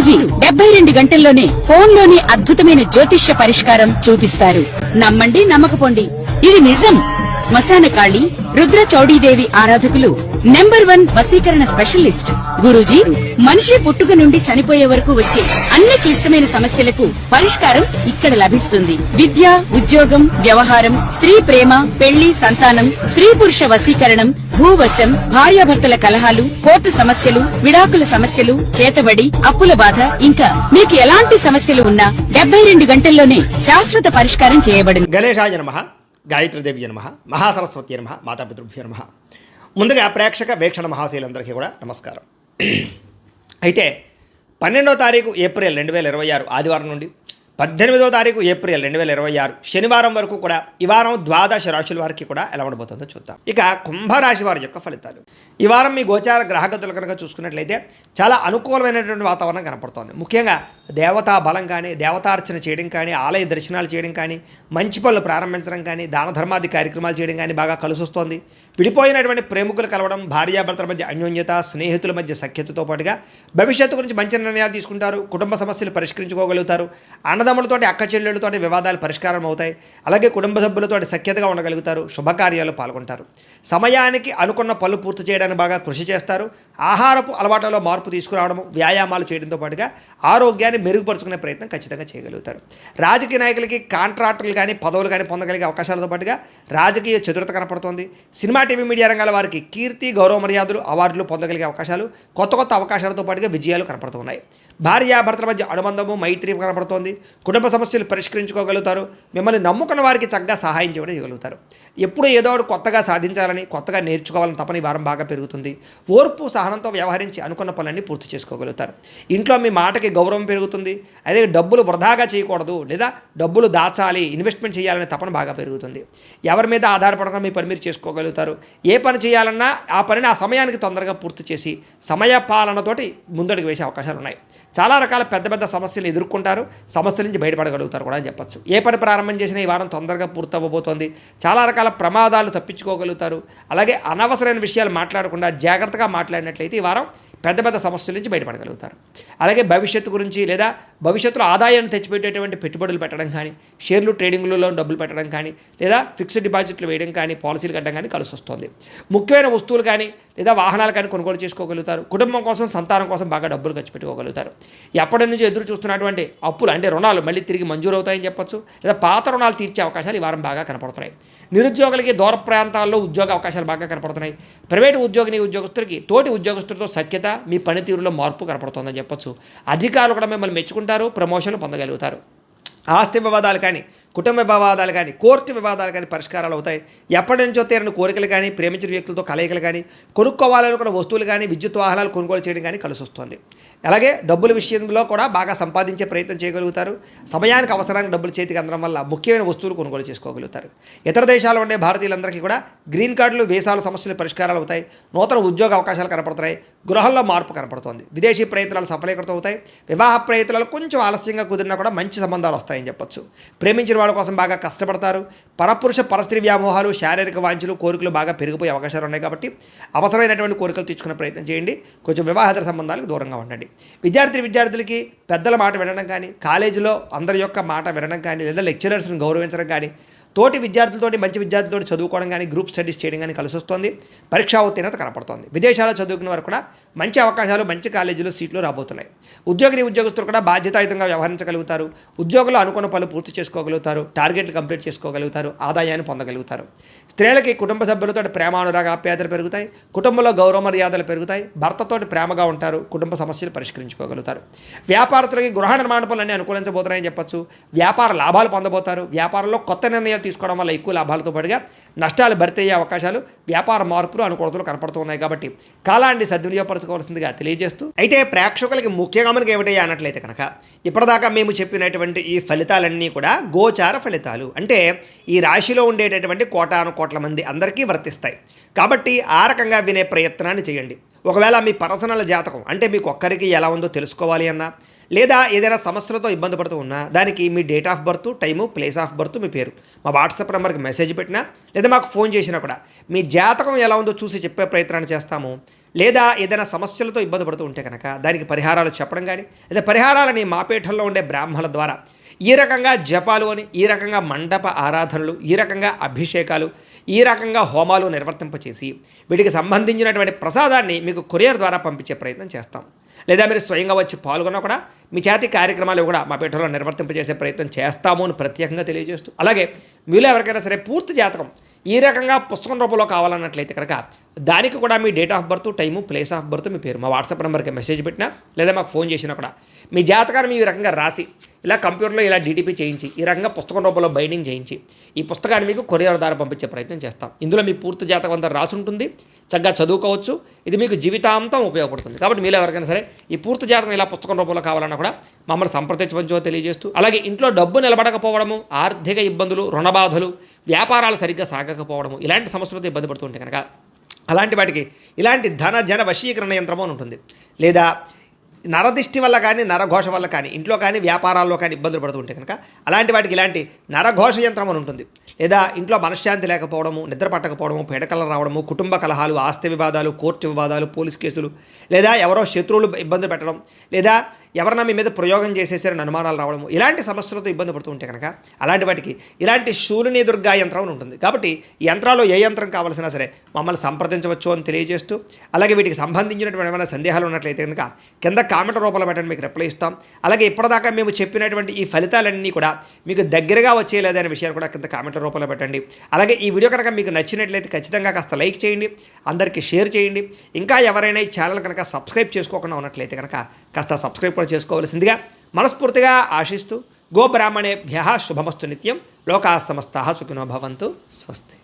గురూజీ 72 గంటల్లోనే ఫోన్లోని అద్భుతమైన జ్యోతిష్య పరిష్కారం చూపిస్తారు. నమ్మండి, నమ్మకపోండి, ఇది నిజం. శ్మశాన కాళి రుద్ర చౌడీదేవి ఆరాధకులు నంబర్ 1 వశీకరణ స్పెషలిస్ట్. గురూజీ మనిషి పుట్టుక నుండి చనిపోయే వరకు వచ్చే అన్ని క్లిష్టమైన సమస్యలకు పరిష్కారం ఇక్కడ లభిస్తుంది. విద్య, ఉద్యోగం, వ్యవహారం, స్త్రీ ప్రేమ, పెళ్లి, సంతానం, స్త్రీ పురుష వశీకరణం, భూవశం, భార్యాభర్తల కలహాలు, కోర్టు సమస్యలు, విడాకుల సమస్యలు, చేతబడి, అప్పుల బాధ, ఇంకా మీకు ఎలాంటి సమస్యలు ఉన్నా 72 గంటల్లోనే శాశ్వత పరిష్కారం చేయబడింది. గణేశాయ నమః, గాయత్రీదేవి నమః, మహాసరస్వతి నమః, మాతాపితృభ్యో నమః. ముందుగా ప్రేక్షక వీక్షణ మహాశైలందరికీ కూడా నమస్కారం. అయితే 12వ తారీఖు ఏప్రిల్ 2026 ఆదివారం నుండి 18వ తారీఖు ఏప్రిల్ 2026 శనివారం వరకు కూడా ఈ వారం ద్వాదశ రాశుల వారికి కూడా ఎలా ఉండబోతుందో చూద్దాం. ఇక కుంభరాశి వారి యొక్క ఫలితాలు. ఈ వారం మీ గోచార గ్రహగతులు కనుక చూసుకున్నట్లయితే చాలా అనుకూలమైనటువంటి వాతావరణం కనపడుతోంది. ముఖ్యంగా దేవతా బలం కానీ, దేవతార్చన చేయడం కానీ, ఆలయ దర్శనాలు చేయడం కానీ, మంచి పనులు ప్రారంభించడం కానీ, దాన ధర్మాది కార్యక్రమాలు చేయడం కానీ బాగా కలిసి వస్తోంది. విడిపోయినటువంటి ప్రేమికులు కలవడం, భార్యాభర్తల మధ్య అన్యోన్యత, స్నేహితుల మధ్య సఖ్యతతో పాటుగా భవిష్యత్తు గురించి మంచి నిర్ణయాలు తీసుకుంటారు. కుటుంబ సమస్యలు పరిష్కరించుకోగలుగుతారు. అన్నదమ్ములతోటి, అక్క చెల్లెళ్ళతోటి వివాదాలు పరిష్కారం అవుతాయి. అలాగే కుటుంబ సభ్యులతోటి సఖ్యతగా ఉండగలుగుతారు. శుభకార్యాలు పాల్గొంటారు. సమయానికి అనుకున్న పనులు పూర్తి చేయడానికి బాగా కృషి చేస్తారు. ఆహారపు అలవాట్లలో మార్పు తీసుకురావడము, వ్యాయామాలు చేయడంతో పాటుగా ఆరోగ్యాన్ని మెరుగుపరుచుకునే ప్రయత్నం ఖచ్చితంగా చేయగలుగుతారు. రాజకీయ నాయకులకి కాంట్రాక్టులు కానీ, పదవులు కానీ పొందగలిగే అవకాశాలతో పాటుగా రాజకీయ చతురత కనపడుతోంది. సినిమా, టీవీ, మీడియా రంగాల వారికి కీర్తి, గౌరవ మర్యాదలు, అవార్డులు పొందగలిగే అవకాశాలు, కొత్త కొత్త అవకాశాలతో పాటుగా విజయాలు కనపడుతున్నాయి. భార్యాభర్తల మధ్య అనుబంధము, మైత్రి కనపడుతోంది. కుటుంబ సమస్యలు పరిష్కరించుకోగలుగుతారు. మిమ్మల్ని నమ్ముకున్న వారికి చక్కగా సహాయం చేయగలుగుతారు. ఎప్పుడు ఏదో ఒకటి కొత్తగా సాధించాలని, కొత్తగా నేర్చుకోవాలని తపన ఈ వారం బాగా పెరుగుతుంది. ఓర్పు, సహనంతో వ్యవహరించి అనుకున్న పనులన్నీ పూర్తి చేసుకోగలుగుతారు. ఇంట్లో మీ మాటకి గౌరవం పెరుగుతుంది. అదే డబ్బులు వృధాగా చేయకూడదు, లేదా డబ్బులు దాచాలి, ఇన్వెస్ట్మెంట్ చేయాలనే తపన బాగా పెరుగుతుంది. ఎవరి మీద ఆధారపడకుండా మీ పని మీరు చేసుకోగలుగుతారు. ఏ పని చేయాలన్నా ఆ పనిని ఆ సమయానికి తొందరగా పూర్తి చేసి సమయ పాలనతోటి ముందడుగు వేసే అవకాశాలు ఉన్నాయి. చాలా రకాల పెద్ద పెద్ద సమస్యలు ఎదుర్కొంటారు. సమస్యల నుంచి బయటపడగలుగుతారు కూడా అని చెప్పచ్చు. ఏ పని ప్రారంభం చేసినా ఈ వారం తొందరగా పూర్తవ్వబోతోంది. చాలా రకాల ప్రమాదాలు తప్పించుకోగలుగుతారు. అలాగే అనవసరమైన విషయాలు మాట్లాడకుండా జాగ్రత్తగా మాట్లాడినట్లయితే ఈ వారం పెద్ద పెద్ద సమస్యల నుంచి బయటపడగలుగుతారు. అలాగే భవిష్యత్తు గురించి, లేదా భవిష్యత్తులో ఆదాయాన్ని తెచ్చిపెట్టేటువంటి పెట్టుబడులు పెట్టడం కానీ, షేర్లు ట్రేడింగ్లలో డబ్బులు పెట్టడం కానీ, లేదా ఫిక్స్డ్ డిపాజిట్లు వేయడం కానీ, పాలసీలు కట్టడం కానీ కలిసి వస్తుంది. ముఖ్యమైన వస్తువులు కానీ, లేదా వాహనాలు కానీ కొనుగోలు చేసుకోగలుగుతారు. కుటుంబం కోసం, సంతానం కోసం బాగా డబ్బులు ఖర్చు పెట్టుకోగలుగుతారు. ఎప్పటి నుంచి ఎదురు చూస్తున్నటువంటి అప్పులు అంటే రుణాలు మళ్ళీ తిరిగి మంజూరు అవుతాయని చెప్పొచ్చు. లేదా పాత రుణాలు తీర్చే అవకాశాలు ఈ వారం బాగా కనపడుతున్నాయి. నిరుద్యోగులకి దూర ప్రాంతాల్లో ఉద్యోగ అవకాశాలు బాగా కనపడుతున్నాయి. ప్రైవేటు ఉద్యోగస్తులకి తోటి ఉద్యోగస్తులతో సఖ్యత, మీ పనితీరులో మార్పు కనపడుతుందని చెప్పొచ్చు. అధికారులు కూడా మిమ్మల్ని మెచ్చుకుంటారు, ప్రమోషన్లు పొందగలుగుతారు. ఆస్తి వివాదాలు కానీ, కుటుంబ వివాదాలు కానీ, కోర్టు వివాదాలు కానీ పరిష్కారాలు అవుతాయి. ఎప్పటి నుంచో తీరని కోరికలు కానీ, ప్రేమించిన వ్యక్తులతో కలయికలు కానీ, కొనుక్కోవాలనుకున్న వస్తువులు కానీ, విద్యుత్ వాహనాలు కొనుగోలు చేయడం కానీ కలిసి వస్తుంది. అలాగే డబ్బుల విషయంలో కూడా బాగా సంపాదించే ప్రయత్నం చేయగలుగుతారు. సమయానికి అవసరానికి డబ్బులు చేతికి అందడం వల్ల ముఖ్యమైన వస్తువులు కొనుగోలు చేసుకోగలుగుతారు. ఇతర దేశాల్లో ఉండే భారతీయులందరికీ కూడా గ్రీన్ కార్డులు, వీసాల సమస్యలు పరిష్కారాలు అవుతాయి. నూతన ఉద్యోగ అవకాశాలు కనపడుతున్నాయి. గృహంలో మార్పు కనపడుతోంది. విదేశీ ప్రయత్నాలు సఫలీకృతం అవుతాయి. వివాహ ప్రయత్నాలు కొంచెం ఆలస్యంగా కుదిరినా కూడా మంచి సంబంధాలు వస్తాయని చెప్పొచ్చు. ప్రేమించిన వాళ్ళ కోసం బాగా కష్టపడతారు. పరపురుష పరస్త్రీ వ్యామోహాలు, శారీరక వాంఛలు, కోరికలు బాగా పెరిగిపోయే అవకాశాలు ఉన్నాయి. కాబట్టి అవసరమైనటువంటి కోరికలు తీర్చుకునే ప్రయత్నం చేయండి. కొంచెం వివాహేతర సంబంధాలకు దూరంగా ఉండండి. విద్యార్థులకి పెద్దల మాట వినడం కానీ, కాలేజీలో అందరి యొక్క మాట వినడం కానీ, లేదా లెక్చరర్స్ని గౌరవించడం కానీ, తోటి విద్యార్థులతోటి, మంచి విద్యార్థులతో చదువుకోవడం కానీ, గ్రూప్ స్టడీస్ చేయడం కానీ కలిసి వస్తుంది. పరీక్షా ఉత్తీర్ణత కనపడుతోంది. విదేశాల్లో చదువుకునే వారు కూడా మంచి అవకాశాలు, మంచి కాలేజీలో సీట్లు రాబోతున్నాయి. ఉద్యోగస్తులు కూడా బాధ్యతాయుతంగా వ్యవహరించగలుగుతారు. ఉద్యోగులు అనుకున్న పనులు పూర్తి చేసుకోగలుగుతారు. టార్గెట్లు కంప్లీట్ చేసుకోగలుగుతారు. ఆదాయాన్ని పొందగలుగుతారు. స్త్రీలకి కుటుంబ సభ్యులతో ప్రేమానురాగ ఆప్యాయతలు పెరుగుతాయి. కుటుంబంలో గౌరవ మర్యాదలు పెరుగుతాయి. భర్తతోటి ప్రేమగా ఉంటారు. కుటుంబ సమస్యలు పరిష్కరించుకోగలుగుతారు. వ్యాపారస్తులకి గృహ నిర్మాణ పనులన్నీ అనుకూలించబోతున్నాయని చెప్పొచ్చు. వ్యాపార లాభాలు పొందబోతారు. వ్యాపారంలో కొత్త నిర్ణయాలు తీసుకోవడం వల్ల ఎక్కువ లాభాలతో పాటుగా నష్టాలు భర్తీ అయ్యే అవకాశాలు, వ్యాపార మార్పులు, అనుకూలతలు కనపడుతున్నాయి. కాబట్టి కాలాన్ని సద్వినియోగపరచుకోవాల్సిందిగా తెలియజేస్తూ, అయితే ప్రేక్షకులకి ముఖ్యంగా మనకి ఏమిటయ్యా అన్నట్లయితే కనుక ఇప్పటిదాకా మేము చెప్పినటువంటి ఈ ఫలితాలన్నీ కూడా గోచార ఫలితాలు. అంటే ఈ రాశిలో ఉండేటటువంటి కోటాను కోట్ల మంది అందరికీ వర్తిస్తాయి. కాబట్టి ఆ రకంగా వినే ప్రయత్నాన్ని చేయండి. ఒకవేళ మీ పర్సనల్ జాతకం అంటే మీకు ఒక్కరికి ఎలా ఉందో తెలుసుకోవాలి అన్నా, లేదా ఏదైనా సమస్యలతో ఇబ్బంది పడుతూ ఉన్నా దానికి మీ date of birth, time, place of birth, మీ పేరు మా వాట్సాప్ నెంబర్కి మెసేజ్ పెట్టినా, లేదా మాకు ఫోన్ చేసినా కూడా మీ జాతకం ఎలా ఉందో చూసి చెప్పే ప్రయత్నాన్ని చేస్తాము. లేదా ఏదైనా సమస్యలతో ఇబ్బంది పడుతూ ఉంటే కనుక దానికి పరిహారాలు చెప్పడం కానీ లేదా పరిహారాలని మా పీఠంలో ఉండే బ్రాహ్మణుల ద్వారా ఈ రకంగా జపాలు అని, ఈ రకంగా మండప ఆరాధనలు, ఈ రకంగా అభిషేకాలు, ఈ రకంగా హోమాలు నిర్వర్తింపచేసి వీటికి సంబంధించినటువంటి ప్రసాదాన్ని మీకు కొరియర్ ద్వారా పంపించే ప్రయత్నం చేస్తాం. లేదా మీరు స్వయంగా వచ్చి పాల్గొన్నా కూడా మీ చేతి కార్యక్రమాలు కూడా మా పీఠంలో నిర్వర్తింపజేసే ప్రయత్నం చేస్తాము అని ప్రత్యేకంగా తెలియజేస్తూ, అలాగే మీలో ఎవరికైనా సరే పూర్తి జాతకం ఈ రకంగా పుస్తకం రూపంలో కావాలన్నట్లయితే కనుక దానికి కూడా మీ date of birth, time, place of birth, మీ పేరు మా వాట్సాప్ నెంబర్కి మెసేజ్ పెట్టినా లేదా మాకు ఫోన్ చేసినా కూడా మీ జాతకాన్ని ఈ రకంగా రాసి ఇలా కంప్యూటర్లో ఇలా డీటీపీ చేయించి ఈ రకంగా పుస్తకం రూపంలో బైండింగ్ చేయించి ఈ పుస్తకాన్ని మీకు కొరియర్ ద్వారా పంపించే ప్రయత్నం చేస్తాం. ఇందులో మీ పూర్తి జాతకం అంతా రాసి ఉంటుంది, చక్కగా చదువుకోవచ్చు. ఇది మీకు జీవితాంతం ఉపయోగపడుతుంది. కాబట్టి మీరు ఎవరికైనా సరే ఈ పూర్తి జాతకం ఇలా పుస్తకం రూపంలో కావాలన్నా కూడా మమ్మల్ని సంప్రదించవచ్చో తెలియజేస్తూ, అలాగే ఇంట్లో డబ్బు నిలబడకపోవడము, ఆర్థిక ఇబ్బందులు, రుణబాధలు, వ్యాపారాలు సరిగ్గా సాగకపోవడము, ఇలాంటి సమస్యలతో ఇబ్బంది పడుతుంటే కనుక అలాంటి వాటికి ఇలాంటి ధన జన వశీకరణ యంత్రము అని ఉంటుంది. లేదా నరదిష్టి వల్ల కానీ, నరఘోష వల్ల కానీ, ఇంట్లో కానీ వ్యాపారాల్లో కానీ ఇబ్బందులు పడుతుంటే కనుక అలాంటి వాటికి ఇలాంటి నరఘోష యంత్రం అని ఉంటుంది. లేదా ఇంట్లో మనశ్శాంతి లేకపోవడము, నిద్ర పట్టకపోవడము, పీడకలు రావడము, కుటుంబ కలహాలు, ఆస్తి వివాదాలు, కోర్టు వివాదాలు, పోలీస్ కేసులు, లేదా ఎవరో శత్రువులు ఇబ్బంది పెట్టడం, లేదా ఎవరన్నా మీ మీద ప్రయోగం చేసేసారని అనుమానాలు రావడము, ఇలాంటి సమస్యలతో ఇబ్బంది పడుతూ ఉంటే కనుక అలాంటి వాటికి ఇలాంటి శూలిని దుర్గా యంత్రం అని ఉంటుంది. కాబట్టి ఈ యంత్రాల్లో ఏ యంత్రం కావాల్సినా సరే మమ్మల్ని సంప్రదించవచ్చు అని తెలియజేస్తూ, అలాగే వీటికి సంబంధించినటువంటి ఏమైనా సందేహాలు ఉన్నట్లయితే కనుక కింద కామెంట్ రూపంలో పెట్టండి, మీకు రిప్లై ఇస్తాం. అలాగే ఇప్పటిదాకా మేము చెప్పినటువంటి ఈ ఫలితాలన్నీ కూడా మీకు దగ్గరగా వచ్చేయలేదనే విషయాన్ని కూడా కింద కామెంట్ రూపంలో పెట్టండి. అలాగే ఈ వీడియో కనుక మీకు నచ్చినట్లయితే ఖచ్చితంగా కాస్త లైక్ చేయండి, అందరికీ షేర్ చేయండి. ఇంకా ఎవరైనా ఈ ఛానల్ కనుక సబ్స్క్రైబ్ చేసుకోకుండా ఉన్నట్లయితే కనుక కాస్త సబ్స్క్రైబ్ కూడా చేసుకోవాల్సిందిగా మనస్ఫూర్తిగా ఆశిస్తూ, గోబ్రాహ్మణేభ్యః శుభమస్తు నిత్యం, లోకాः సమస్తాः సుఖినో భవంతు. స్వస్తి.